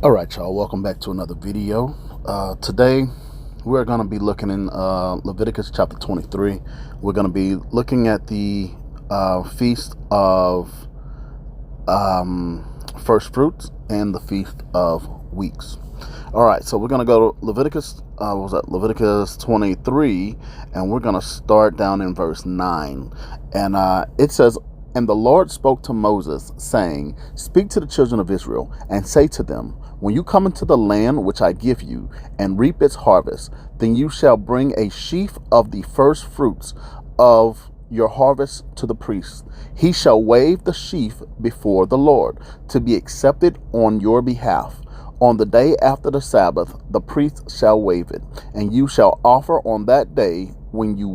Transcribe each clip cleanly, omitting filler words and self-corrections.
All right, y'all, welcome back to another video. Today we're going to be looking in Leviticus chapter 23. We're going to be looking at the feast of first fruits and the feast of weeks. All right, so we're going to go to Leviticus, Leviticus 23, and we're going to start down in verse 9. And it says, "And the Lord spoke to Moses, saying, Speak to the children of Israel, and say to them, When you come into the land which I give you, and reap its harvest, then you shall bring a sheaf of the first fruits of your harvest to the priest. He shall wave the sheaf before the Lord, to be accepted on your behalf. On the day after the Sabbath, the priest shall wave it, and you shall offer on that day, when you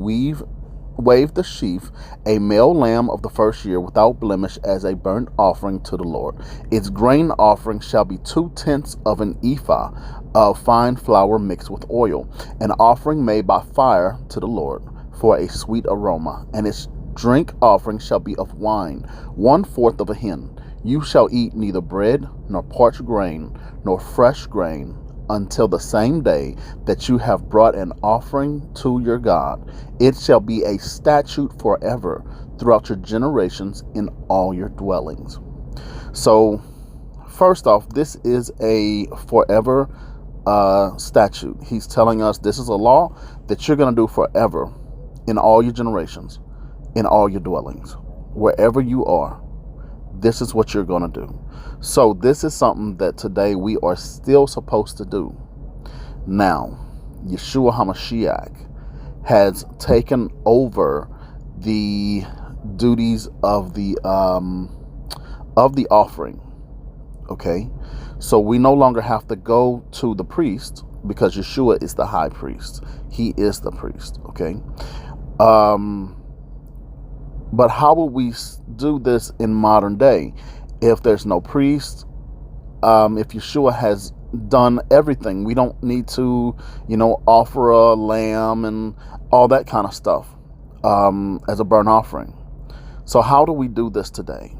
wave the sheaf, a male lamb of the first year without blemish as a burnt offering to the Lord. Its grain offering shall be 2/10 of an ephah of fine flour mixed with oil, an offering made by fire to the Lord for a sweet aroma. And its drink offering shall be of wine, 1/4 of a hin. You shall eat neither bread, nor parched grain, nor fresh grain, until the same day that you have brought an offering to your God. It shall be a statute forever throughout your generations in all your dwellings." So, first off, this is a forever statute. He's telling us this is a law that you're going to do forever in all your generations, in all your dwellings, wherever you are. This is what you're going to do. So this is something that today we are still supposed to do. Now, Yeshua HaMashiach has taken over the duties of the offering. Okay, so we no longer have to go to the priest because Yeshua is the high priest. He is the priest. Okay. But how will we do this in modern day if there's no priest? If Yeshua has done everything, we don't need to, offer a lamb and all that kind of stuff as a burnt offering. So how do we do this today?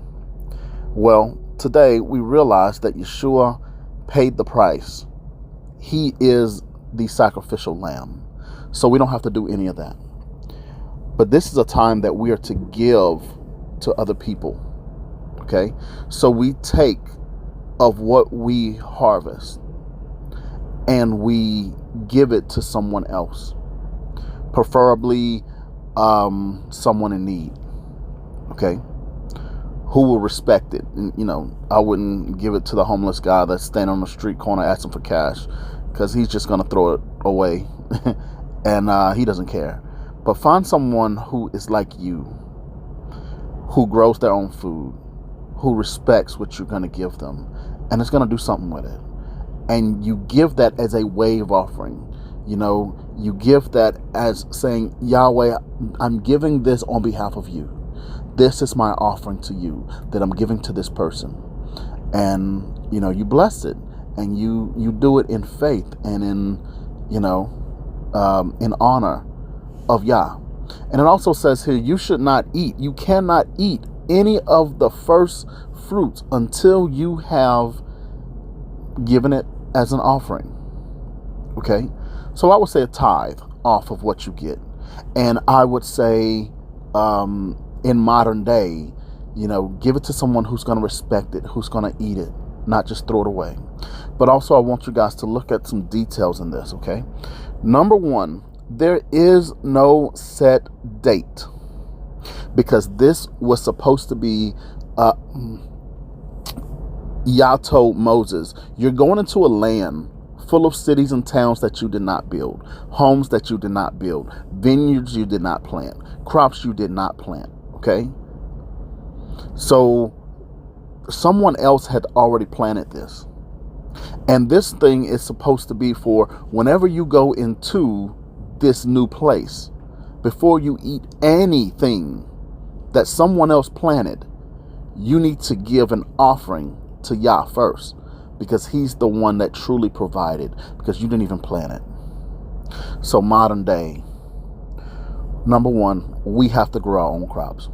Well, today we realize that Yeshua paid the price. He is the sacrificial lamb. So we don't have to do any of that. But this is a time that we are to give to other people. Okay? So we take of what we harvest and we give it to someone else. Preferably someone in need. Okay? Who will respect it. And, I wouldn't give it to the homeless guy that's standing on the street corner asking for cash, because he's just going to throw it away and he doesn't care. But find someone who is like you, who grows their own food, who respects what you're going to give them, and is going to do something with it. And you give that as a wave offering. You give that as saying, Yahweh, I'm giving this on behalf of you. This is my offering to you that I'm giving to this person. And, you bless it. And you do it in faith and in honor of Yah. And it also says here, you cannot eat any of the first fruits until you have given it as an offering. Okay? So I would say a tithe off of what you get. And I would say in modern day, give it to someone who's going to respect it, who's going to eat it, not just throw it away. But also I want you guys to look at some details in this, okay? Number one, there is no set date, because this was supposed to be Yah told Moses, you're going into a land full of cities and towns that you did not build, homes that you did not build, vineyards you did not plant, crops you did not plant. Okay? So someone else had already planted this. And this thing is supposed to be for whenever you go into this new place, before you eat anything that someone else planted, you need to give an offering to Yah first, because he's the one that truly provided, because you didn't even plant it. So modern day, number one, we have to grow our own crops.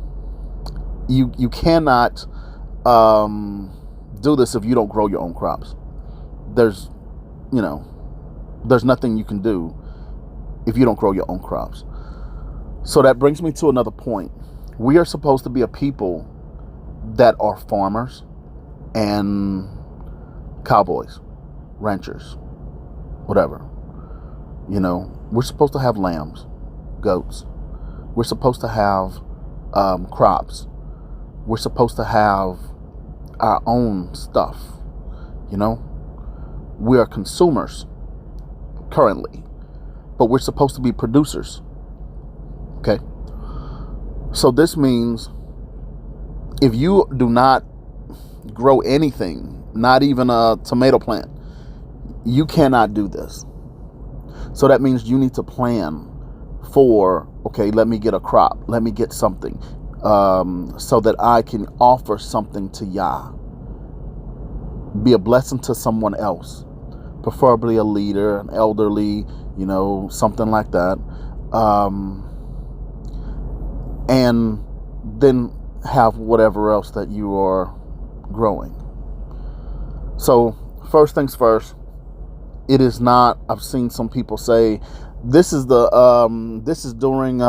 You cannot do this if you don't grow your own crops. there's, you know, there's nothing you can do if you don't grow your own crops. So that brings me to another point. We are supposed to be a people that are farmers and cowboys, ranchers, whatever. You know, we're supposed to have lambs, goats. We're supposed to have crops. We're supposed to have our own stuff. You know, we are consumers currently, but we're supposed to be producers. Okay. So this means if you do not grow anything, not even a tomato plant, you cannot do this. So that means you need to plan for, okay, let me get a crop, let me get something, so that I can offer something to Yah. Be a blessing to someone else, preferably a leader, an elderly, you know, something like that. And then have whatever else that you are growing. So first things first, it is not, I've seen some people say, this is during,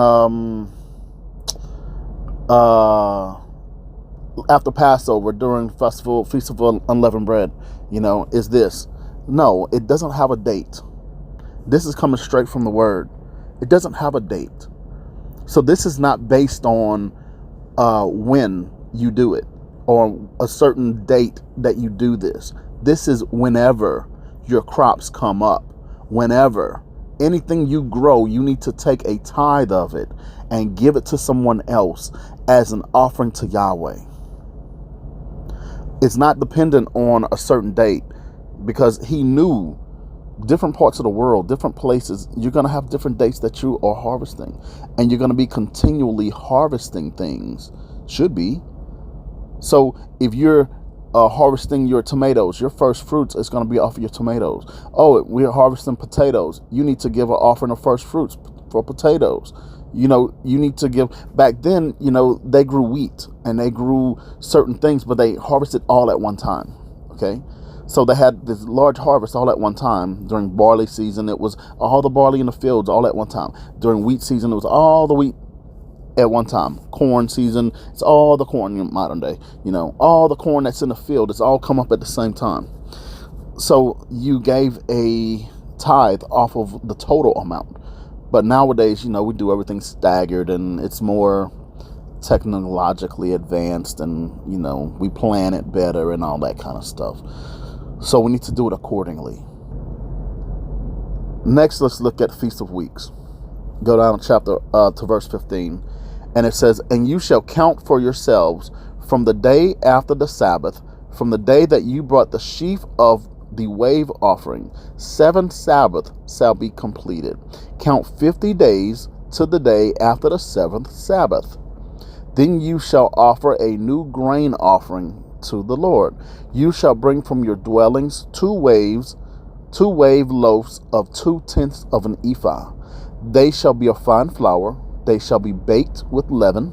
after Passover, during Feast of Unleavened Bread, you know, is this. No, it doesn't have a date. This is coming straight from the word. It doesn't have a date. So this is not based on when you do it or a certain date that you do this. This is whenever your crops come up. Whenever anything you grow, you need to take a tithe of it and give it to someone else as an offering to Yahweh. It's not dependent on a certain date, because he knew different parts of the world, different places, you're going to have different dates that you are harvesting, and you're going to be continually harvesting things. Should be. So if you're harvesting your tomatoes, your first fruits is going to be off of your tomatoes. Oh, we're harvesting potatoes. You need to give an offering of first fruits for potatoes. You know, you need to give. Back then, you know, they grew wheat and they grew certain things, but they harvested all at one time. Okay. So they had this large harvest all at one time. During barley season, it was all the barley in the fields all at one time. During wheat season, it was all the wheat at one time. Corn season, it's all the corn in modern day. You know, all the corn that's in the field, it's all come up at the same time. So you gave a tithe off of the total amount. But nowadays, you know, we do everything staggered, and it's more technologically advanced, and, you know, we plan it better and all that kind of stuff. So we need to do it accordingly. Next, let's look at Feast of Weeks. Go down to verse 15. And it says, and you shall count for yourselves from the day after the Sabbath, from the day that you brought the sheaf of the wave offering, 7 Sabbaths shall be completed. Count 50 days to the day after the 7th Sabbath. Then you shall offer a new grain offering to the Lord. You shall bring from your dwellings 2 wave loaves of 2/10 of an ephah. They shall be of fine flour. They shall be baked with leaven.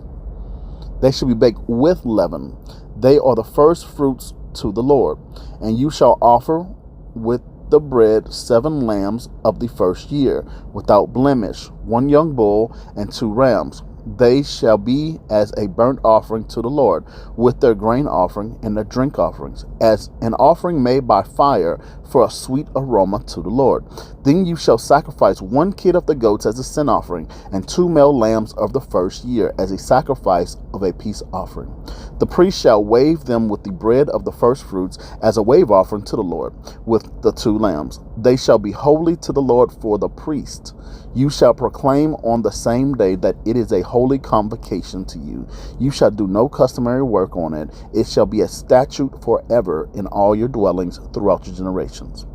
They shall be baked with leaven. They are the first fruits to the Lord. And you shall offer with the bread 7 lambs of the first year, without blemish, 1 young bull and 2 rams. They shall be as a burnt offering to the Lord, with their grain offering and their drink offerings, as an offering made by fire for a sweet aroma to the Lord. Then you shall sacrifice 1 kid of the goats as a sin offering, and 2 male lambs of the first year as a sacrifice of a peace offering. The priest shall wave them with the bread of the first fruits as a wave offering to the Lord, with the 2 lambs. They shall be holy to the Lord for the priest. You shall proclaim on the same day that it is a holy convocation to you. You shall do no customary work on it. It shall be a statute forever in all your dwellings throughout your generations.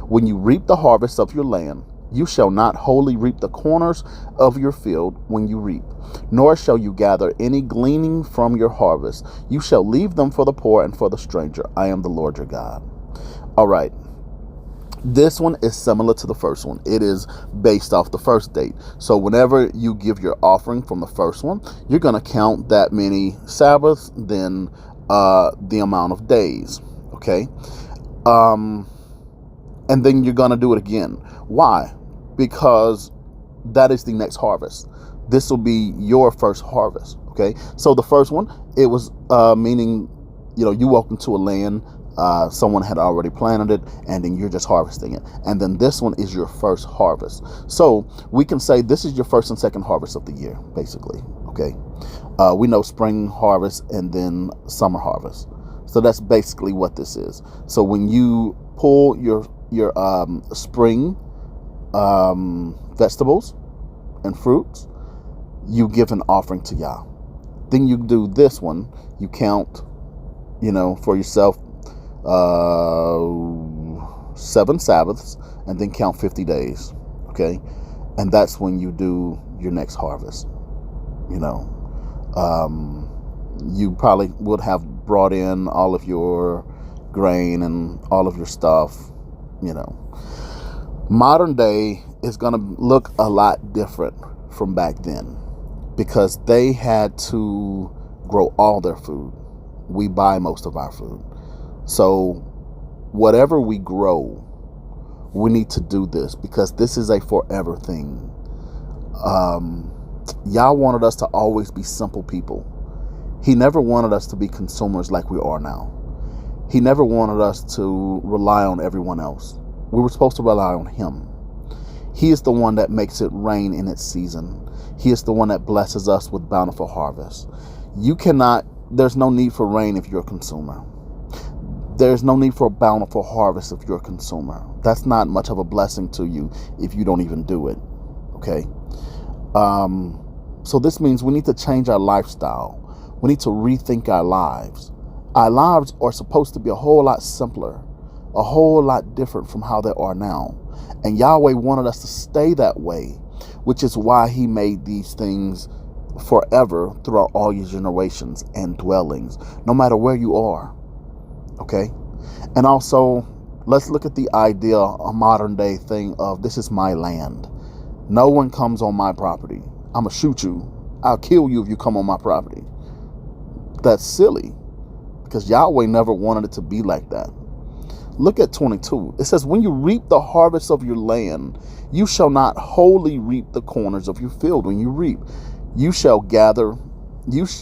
When you reap the harvest of your land, you shall not wholly reap the corners of your field when you reap, nor shall you gather any gleaning from your harvest. You shall leave them for the poor and for the stranger. I am the Lord your God. All right. This one is similar to the first one. It is based off the first date. So whenever you give your offering from the first one, you're going to count that many Sabbaths, then the amount of days. Okay. and then you're going to do it again. Why? Because that is the next harvest. This will be your first harvest. Okay, so the first one, it was meaning, you walk into a land, someone had already planted it, and then you're just harvesting it. And then this one is your first harvest. So we can say this is your first and second harvest of the year, basically. Okay, we know spring harvest and then summer harvest. So that's basically what this is. So when you pull your spring vegetables and fruits, you give an offering to Yah. Then you do this one. You count, for yourself 7 Sabbaths, and then count 50 days. Okay, and that's when you do your next harvest. You probably would have brought in all of your grain and all of your stuff. Modern day is going to look a lot different from back then, because they had to grow all their food. We buy most of our food. So whatever we grow, we need to do this, because this is a forever thing. Yah wanted us to always be simple people. He never wanted us to be consumers like we are now. He never wanted us to rely on everyone else. We were supposed to rely on Him. He is the one that makes it rain in its season. He is the one that blesses us with bountiful harvest. There's no need for rain if you're a consumer. There's no need for a bountiful harvest if you're a consumer. That's not much of a blessing to you if you don't even do it. Okay? So this means we need to change our lifestyle. We need to rethink our lives. Our lives are supposed to be a whole lot simpler, a whole lot different from how they are now. And Yahweh wanted us to stay that way, which is why He made these things forever throughout all your generations and dwellings, no matter where you are. Okay? And also, let's look at the idea, a modern day thing of, this is my land. No one comes on my property. I'm going to shoot you. I'll kill you if you come on my property. That's silly, because Yahweh never wanted it to be like that. Look at 22. It says, when you reap the harvest of your land, you shall not wholly reap the corners of your field. When you reap, you shall gather,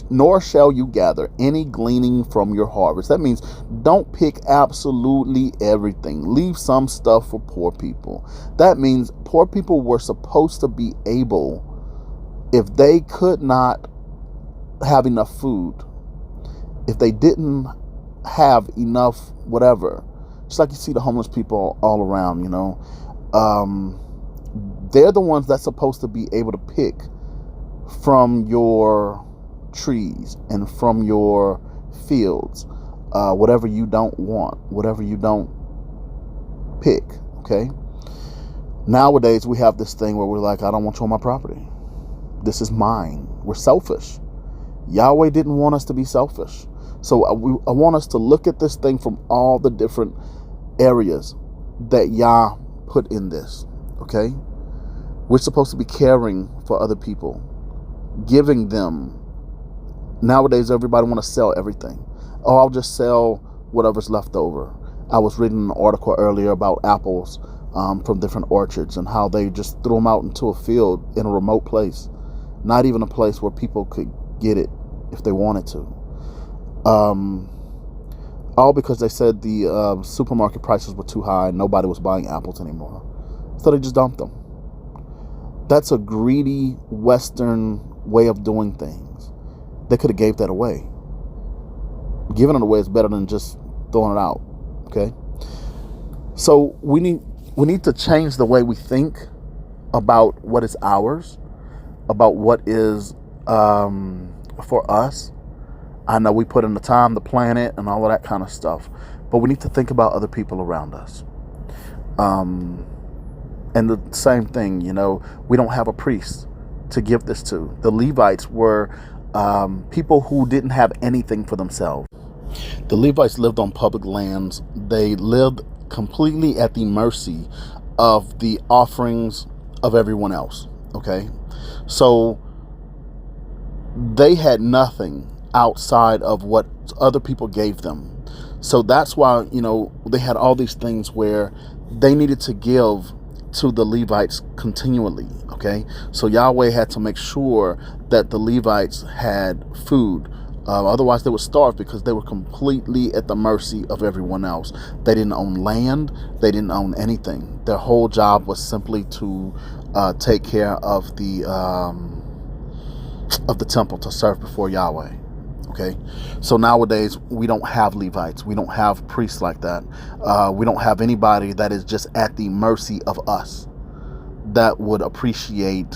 nor shall you gather any gleaning from your harvest. That means don't pick absolutely everything. Leave some stuff for poor people. That means poor people were supposed to be able, if they could not have enough food, if they didn't have enough whatever, just like you see the homeless people all around, they're the ones that's supposed to be able to pick from your trees and from your fields, whatever you don't want, whatever you don't pick. Okay, nowadays we have this thing where we're like, I don't want you on my property, this is mine. We're selfish. Yahweh didn't want us to be selfish. So I want us to look at this thing from all the different areas that Yah put in this. Okay, we're supposed to be caring for other people, giving them. Nowadays, everybody want to sell everything. Oh, I'll just sell whatever's left over. I was reading an article earlier about apples from different orchards and how they just threw them out into a field in a remote place, not even a place where people could get it if they wanted to. All because they said the supermarket prices were too high and nobody was buying apples anymore. So they just dumped them. That's a greedy Western way of doing things. They could have gave that away. Giving it away is better than just throwing it out. Okay? So we need to change the way we think about what is ours, about what is for us. I know we put in the time to plan it and all of that kind of stuff, but we need to think about other people around us. And the same thing, we don't have a priest to give this to. The Levites were people who didn't have anything for themselves. The Levites lived on public lands. They lived completely at the mercy of the offerings of everyone else. Okay? So they had nothing outside of what other people gave them. So that's why, they had all these things where they needed to give to the Levites continually. Okay, so Yahweh had to make sure that the Levites had food. Otherwise, they would starve because they were completely at the mercy of everyone else. They didn't own land. They didn't own anything. Their whole job was simply to take care of the temple, to serve before Yahweh. Okay, so nowadays we don't have Levites, we don't have priests like that. We don't have anybody that is just at the mercy of us, that would appreciate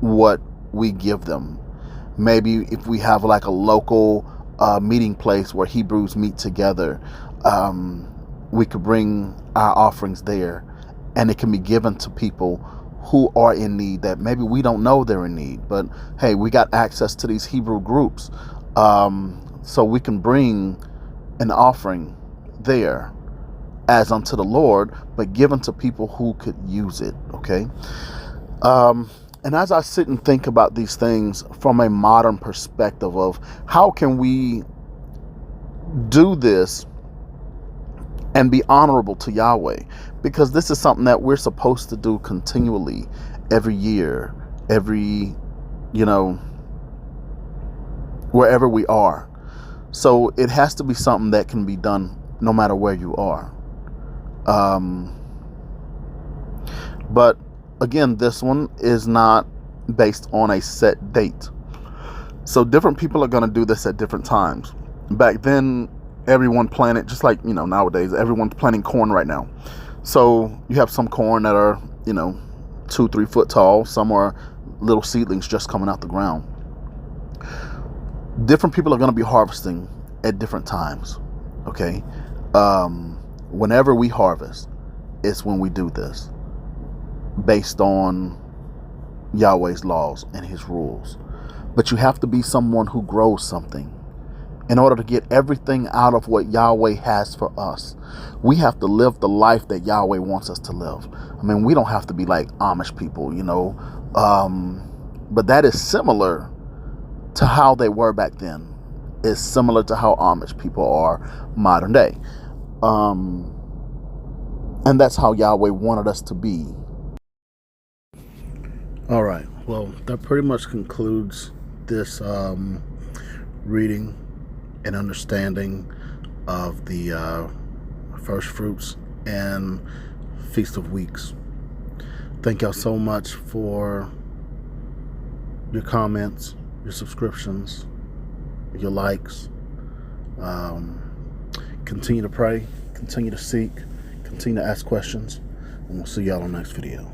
what we give them. Maybe if we have like a local meeting place where Hebrews meet together, we could bring our offerings there, and it can be given to people who are in need, that maybe we don't know they're in need, but hey, we got access to these Hebrew groups. So we can bring an offering there as unto the Lord, but given to people who could use it. Okay. And as I sit and think about these things from a modern perspective of how can we do this and be honorable to Yahweh, because this is something that we're supposed to do continually, every year, wherever we are. So it has to be something that can be done no matter where you are. But again, this one is not based on a set date. So different people are going to do this at different times. Back then, everyone planted, just like, nowadays, everyone's planting corn right now. So you have some corn that are, 2-3 foot tall. Some are little seedlings just coming out the ground. Different people are going to be harvesting at different times. Okay. Whenever we harvest, it's when we do this based on Yahweh's laws and his rules. But you have to be someone who grows something in order to get everything out of what Yahweh has for us. We have to live the life that Yahweh wants us to live. I mean, we don't have to be like Amish people, but that is similar to how they were back then. Is similar to how Amish people are modern day. And that's how Yahweh wanted us to be. All right. Well, that pretty much concludes this reading and understanding of the first fruits and Feast of Weeks. Thank y'all so much for your comments, your subscriptions, your likes. Continue to pray, continue to seek, continue to ask questions, and we'll see y'all on the next video.